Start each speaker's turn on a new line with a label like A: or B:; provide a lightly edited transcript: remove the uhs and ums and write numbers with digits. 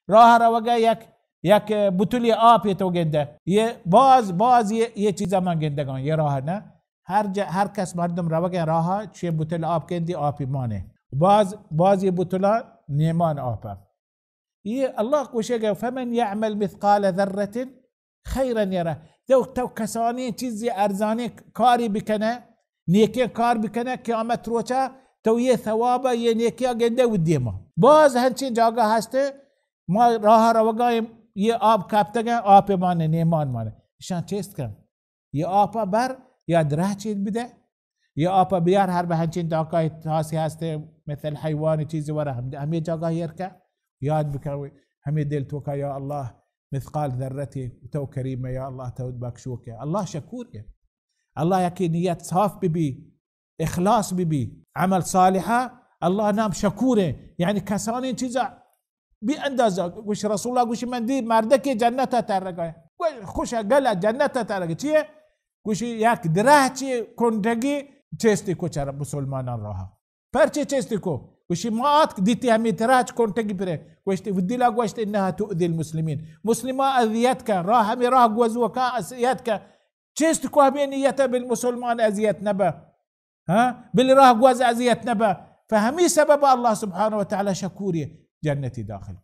A: راه روگا یک بطولی آب تو گنده یه باز یه چیزا من گندگان یه راه نه هر کس مردم روگا راه چه بطل آب گندی آبی مانه باز یه بطولا نیمان آبه یه الله قوشه فمن يعمل مثقال ذره خیرا یره تو کسانی چیزی ارزانی کاری بکنه نیکی کار بکنه قیامت روچا تو یه ثوابه یه نیکی گنده و دیما باز هنچین جاگه هسته ما راه روگایم یه آب کپتگه آب مانه نیمان مانه شان چیست کن یه آبا بر یا دره چید بده یه آبا بیار هر به هنچین جاگه تاسی هسته مثل حیوانی چیزی وره همه جاگه یرکه یاد بکوی همه دل توکا یا الله مثقال ذرتي تو كريمة يا الله تود بكشوك الله شكور الله يكي نيات صاف ببي إخلاص ببي عمل صالحة الله نام شكوره يعني كسانين چیزا بی اندازه گوش رسول الله گوش من دی مرده که جنت ترگه خوش گله جنت ترگه چیه گوش یک دره چی کندگی چستی کو چرا مسلمانان راه پرچه چستی کو گوش ما آت دیتی همی دره کندگی پره گوشت ودیلا گوشت انها تؤذي المسلمين مسلما اذیت کن راه همی راه گوزو کا اذیت کن چست کو همی نیت بالمسلمان اذیت نبا ها بالراه گوز اذیت نبا فهمي سبب الله سبحانه وتعالى شكوري جنتي داخل